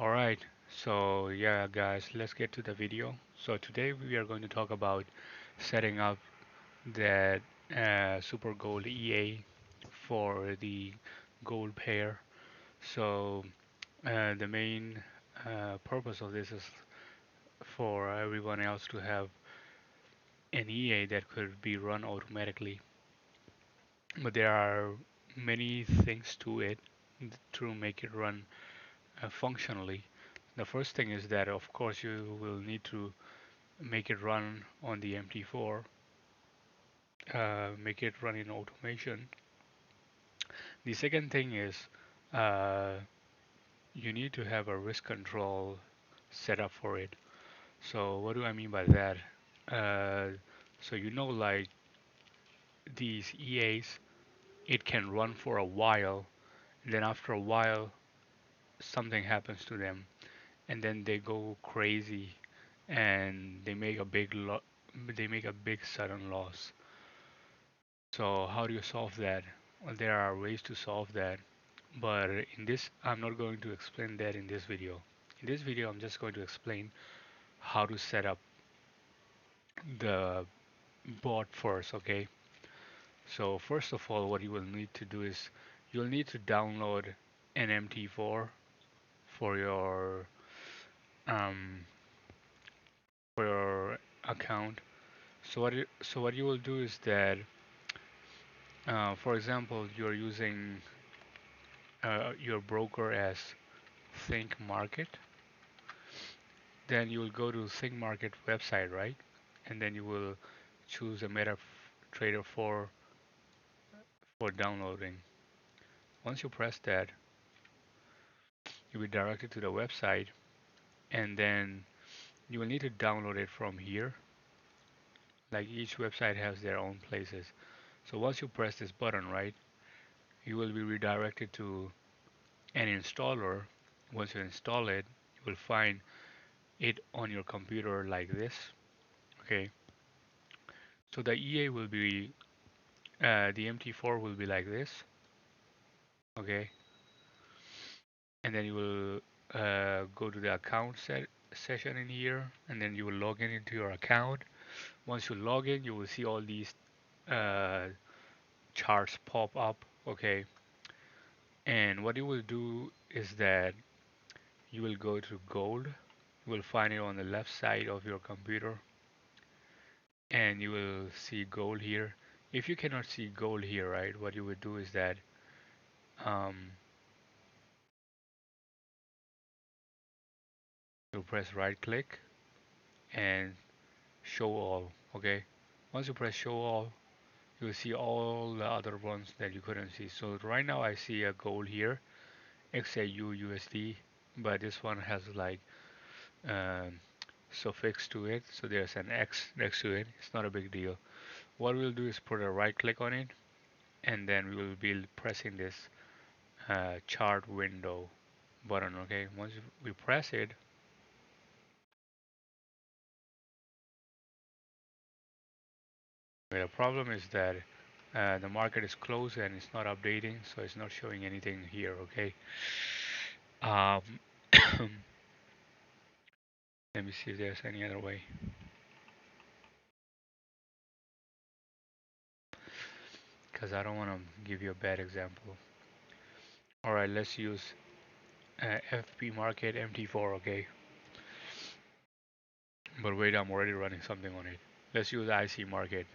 Alright, so yeah guys, let's get to the video. So today we are going to talk about setting up that Super Gold EA for the gold pair. So the main purpose of this is for everyone else to have an EA that could be run automatically. But there are many things to it to make it run functionally. The first thing is that of course you will need to make it run on the MT4, make it run in automation. The second thing is uh, you need to have a risk control set up for it. So what do I mean by that? Uh, so like these EAs, it can run for a while, and then after a while something happens to them, and then they go crazy, and they make a big sudden loss. So how do you solve that? Well, there are ways to solve that, but in this, I'm not going to explain that in this video. In this video, I'm just going to explain how to set up the bot first, okay? So first of all, what you will need to do is you'll need to download an MT4 for your um, for your account. So what you will do is that, for example, you're using your broker as Think Market. Then you will go to Think Market website, right? And then you will choose a MetaTrader 4 for downloading. Once you press that, you'll be directed to the website, and then you will need to download it from here. Like each website has their own places. So once you press this button, right, you will be redirected to an installer. Once you install it, you will find it on your computer like this. Okay, so the EA will be the MT4 will be like this. Okay, and then you will go to the account session in here, and then you will log in into your account. Once you log in, you will see all these uh, charts pop up. Okay, and what you will do is that you will go to gold. You will find it on the left side of your computer, and you will see gold here. If you cannot see gold here, right, what you would do is that um, you press right click and show all. Okay, once you press show all, you will see all the other ones that you couldn't see. So right now I see a gold here, XAU USD, but this one has like um, suffix to it, so there's an X next to it. It's not a big deal. What we'll do is put a right click on it, and then we will be pressing this chart window button. Okay, once we press it, the problem is that the market is closed and it's not updating, so it's not showing anything here. Okay, um, let me see if there's any other way, because I don't want to give you a bad example. All right, let's use FP Market MT4. Okay, but wait, I'm already running something on it. Let's use IC Market.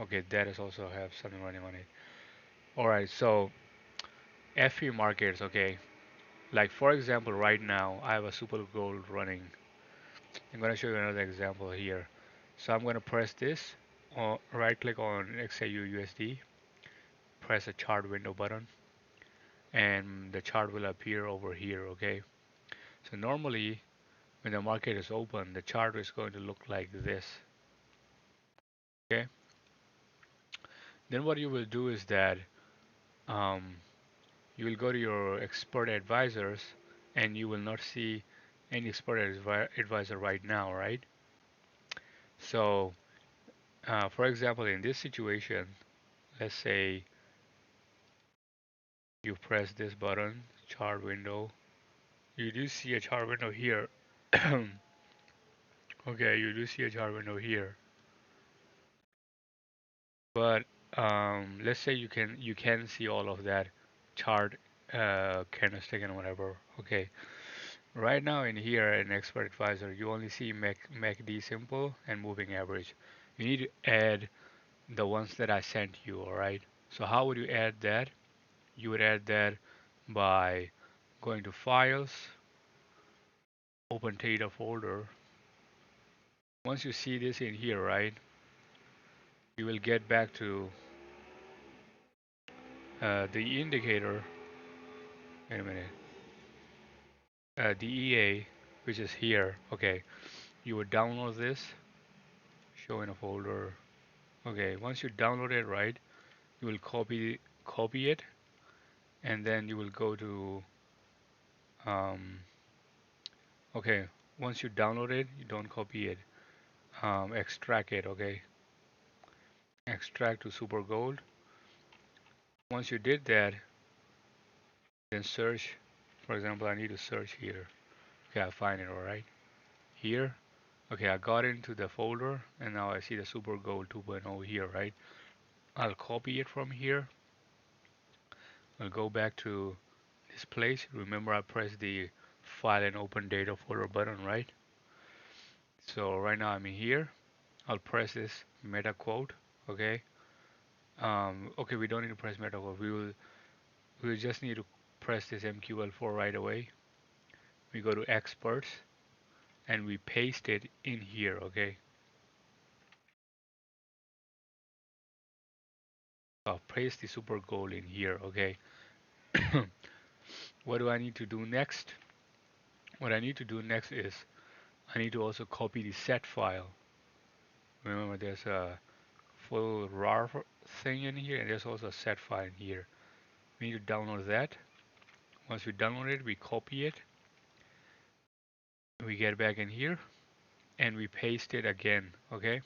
Okay, that is also have something running on it. All right, so FP Markets. Okay, like for example, right now I have a Super Gold running. I'm gonna show you another example here. So I'm gonna press this, or right click on XAU USD, press the chart window button, and the chart will appear over here. Okay, so normally when the market is open, the chart is going to look like this. Okay, then what you will do is that um, you will go to your expert advisors, and you will not see any expert advisor right now, right? So for example, in this situation, let's say you press this button, chart window, You do see a chart window here. Okay, you do see a chart window here. But let's say you can see all of that chart, candlestick and whatever. Okay, right now in here in Expert Advisor, you only see MACD simple and moving average. You need to add the ones that I sent you. All right. So how would you add that? You would add that by going to Files, Open Data folder. Once you see this in here, right, you will get back to the indicator. Wait a minute. The EA, which is here. Okay, you would download this, show in a folder. Okay, once you download it, right, you will copy it, and then you will go to um, okay. Once you download it, you don't copy it. Extract it. Okay, extract to Super Gold. Once you did that, then search. For example, I need to search here. Okay, I find it. All right, here. Okay, I got into the folder, and now I see the Super Gold 2.0 here, right? I'll copy it from here. I'll go back to this place. Remember, I pressed the File and Open Data folder button, right? So right now I'm in here. I'll press this meta quote. Okay. Okay, we don't need to press meta quote. We will just need to press this MQL4 right away. We go to experts and we paste it in here. Okay. I'll paste the Super Gold in here. Okay. What do I need to do next? What I need to do next is I need to also copy the set file. Remember, there's a full RAR thing in here, and there's also a set file in here. We need to download that. Once we download it, we copy it. We get back in here, and we paste it again. Okay,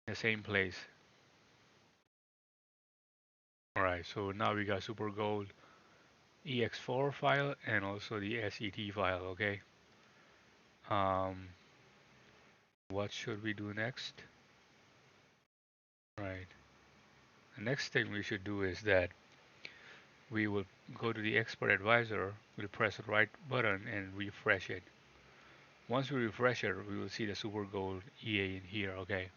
the same place. All right. So now we got Super Gold EX4 file and also the SET file. Okay. Um, what should we do next? Right. The next thing we should do is that we will go to the Expert Advisor, we'll press the right button and refresh it. Once we refresh it, we will see the Super Gold EA in here. Okay.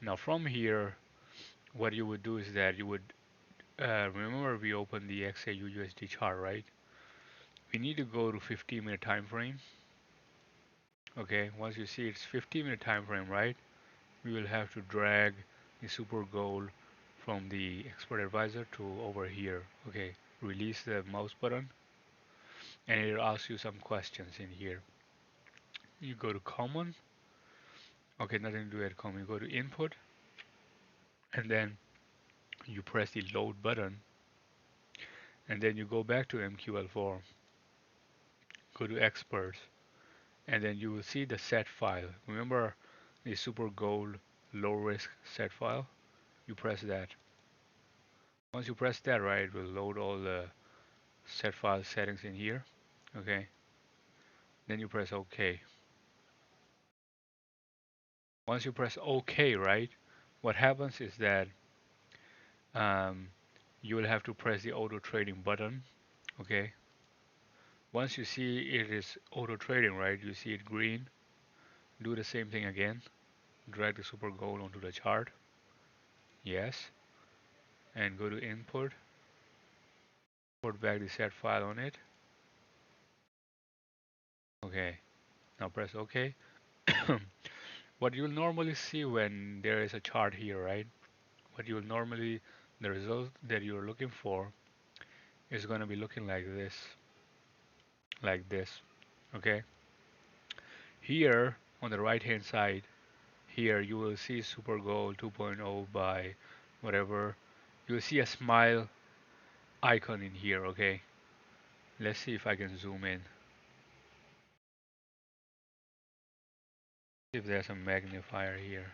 Now from here, what you would do is that you would remember we opened the XAU USD chart, right? We need to go to 15-minute time frame. Okay. Once you see it's 15-minute time frame, right? We will have to drag the Super Gold from the Expert Advisor to over here. Okay. Release the mouse button, and it'll ask you some questions in here. You go to Common. Okay, nothing to do at Common. You go to Input, and then you press the Load button, and then you go back to MQL4. Go to Experts, and then you will see the set file. Remember the Super Gold low risk set file? You press that. Once you press that, right, it will load all the set file settings in here. Okay. Then you press OK. Once you press OK, right, what happens is that um, you will have to press the auto trading button. Okay. Once you see it is auto trading, right, you see it green. Do the same thing again. Drag the Super Gold onto the chart. Yes. And go to Input. Put back the set file on it. Okay. Now press OK. What you'll normally see when there is a chart here, right? What you'll normally, the result that you're looking for is going to be looking like this. Like this. Okay. Here on the right hand side, here you will see Super Gold 2.0 by whatever. You'll see a smile icon in here. Okay. Let's see if I can zoom in. If there's a magnifier here.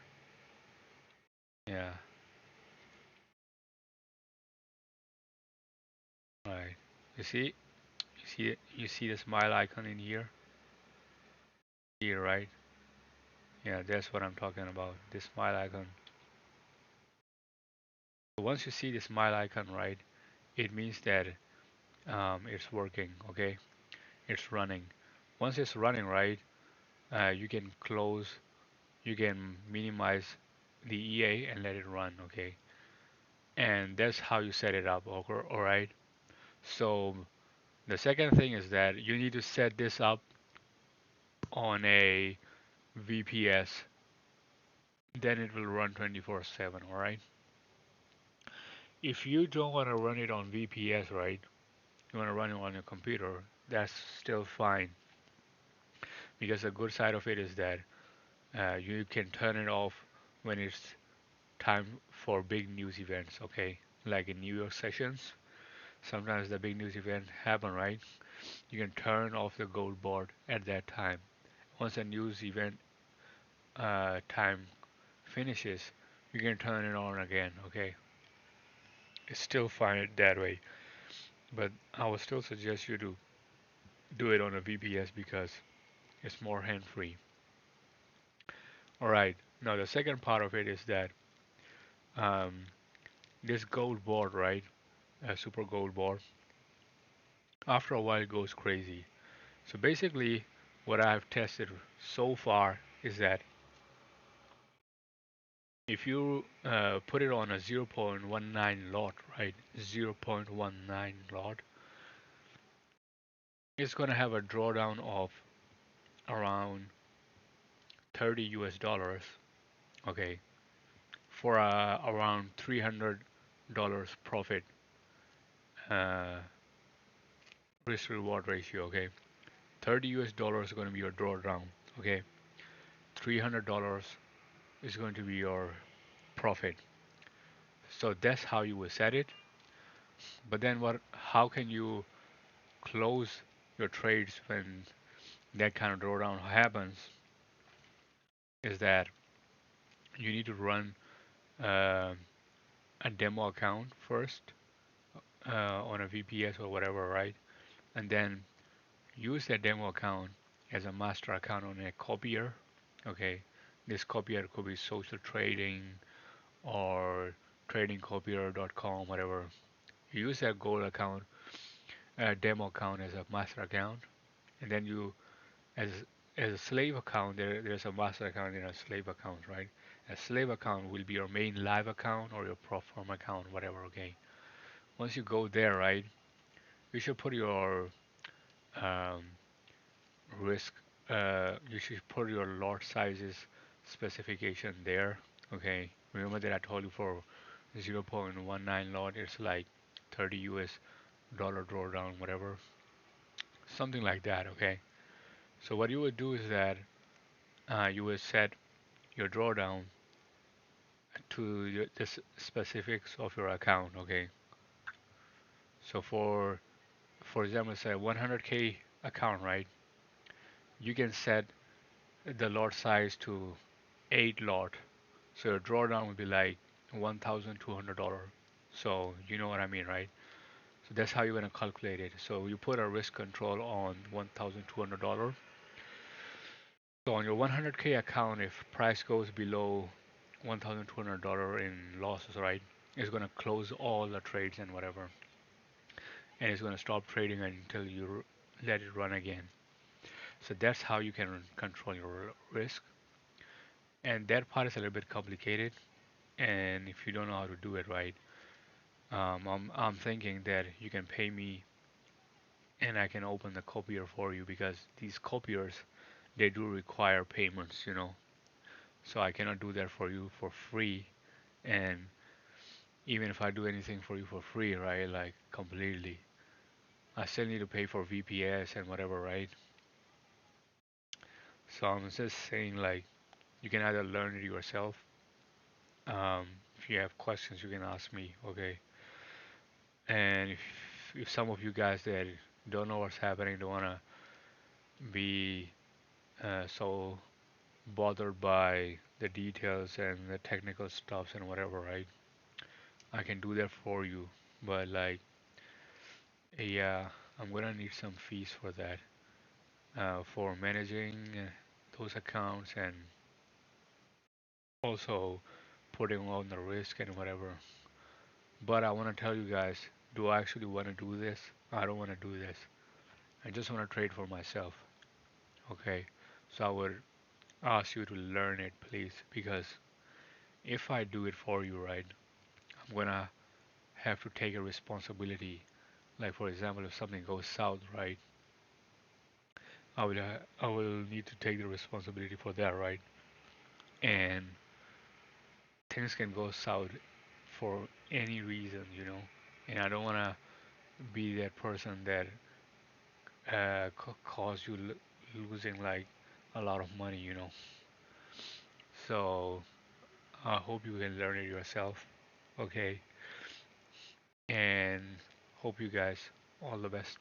Yeah. Right. You see, you see the smile icon in here, here, right? Yeah, that's what I'm talking about. This smile icon. So once you see the smile icon, right, it means that it's working. Okay, it's running. Once it's running, right, you can close, you can minimize the EA and let it run. Okay, and that's how you set it up. Okay, all right. So the second thing is that you need to set this up on a VPS, then it will run 24/7, all right? If you don't want to run it on VPS, right? You want to run it on your computer, that's still fine because the good side of it is that you can turn it off when it's time for big news events, okay? Like in New York sessions, sometimes the big news event happen, right? You can turn off the gold board at that time. Once a news event time finishes, you can turn it on again, okay? It's still fine that way, but I would still suggest you to do it on a VPS because it's more hand-free. All right, now the second part of it is that um, this gold board, right, a super gold board, after a while it goes crazy. So basically, what I've tested so far is that if you put it on a 0.19 lot, right, 0.19 lot, it's going to have a drawdown of around 30 US dollars, okay, for around $300 profit uh, risk reward ratio, okay. 30 US dollars is going to be your drawdown, okay. $300 is going to be your profit. So that's how you will set it. But then how can you close your trades when that kind of drawdown happens is that you need to run uh, a demo account first on a VPS or whatever, right? And then use that demo account as a master account on a copier. Okay, this copier could be social trading or tradingcopier.com, whatever. You use that gold account, demo account as a master account, and then you as as a slave account, there's a master account and a slave account, right? A slave account will be your main live account or your pro forma account, whatever. Okay. Once you go there, right, you should put your um, risk. You should put your lot sizes specification there. Okay. Remember that I told you for 0.19 lot, it's like 30 US dollar drawdown, whatever, something like that. Okay. So what you would do is that you would set your drawdown to the specifics of your account. Okay. So for example, say 100K account, right? You can set the lot size to 8 lot. So your drawdown would be like $1,200. So you know what I mean, right? So that's how you're gonna calculate it. So you put a risk control on $1,200. So on your 100K account, if price goes below $1,200 in losses, right, it's gonna close all the trades and whatever, and it's gonna stop trading until you let it run again. So that's how you can control your risk. And that part is a little bit complicated. And if you don't know how to do it right, I'm thinking that you can pay me and I can open the copier for you because these copiers, they do require payments, you know. So I cannot do that for you for free. And even if I do anything for you for free, right, like completely, I still need to pay for VPS and whatever, right? So I'm just saying, like, you can either learn it yourself. If you have questions, you can ask me, okay? And if some of you guys that don't know what's happening, don't wanna be so bothered by the details and the technical stuffs and whatever, right? I can do that for you. But like, Yeah, I'm gonna need some fees for that, for managing those accounts and also putting on the risk and whatever. But I want to tell you guys, do I actually want to do this? I don't want to do this. I just want to trade for myself. Okay, so I would ask you to learn it, please, because if I do it for you, right, I'm gonna have to take a responsibility. Like for example, if something goes south, right, I will need to take the responsibility for that, right? And things can go south for any reason, and I don't wanna be that person that cause you losing like a lot of money. So I hope you can learn it yourself, okay? And hope you guys all the best.